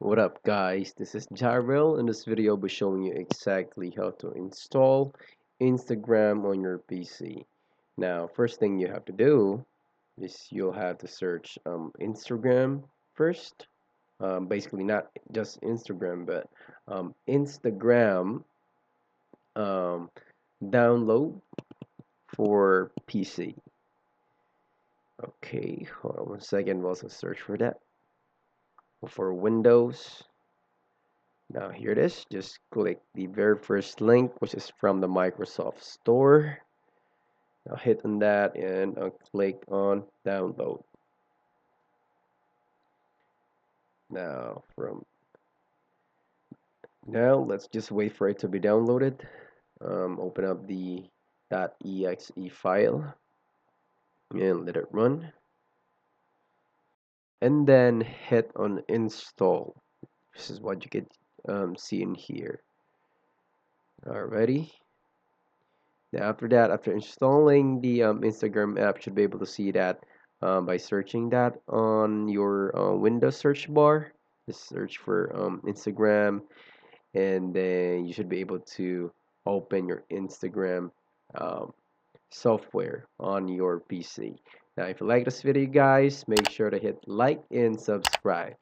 What up guys, this is Jarrell. In this video I'll be showing you exactly how to install Instagram on your PC. Now first thing you have to do is you'll have to search Instagram first. Basically not just Instagram but Instagram um, download for PC. Okay, hold on 1 second, we'll also search for that. For Windows, now here it is. Just click the very first link, which is from the Microsoft Store. Now hit on that and click on download. Now let's just wait for it to be downloaded. Open up the .exe file and let it run. And then hit on install. This is what you can see in here. Alrighty. Now after that, after installing the Instagram app, you should be able to see that by searching that on your Windows search bar. Just search for Instagram, and then you should be able to open your Instagram um, software on your PC. Now, if you like this video, guys, make sure to hit like and subscribe.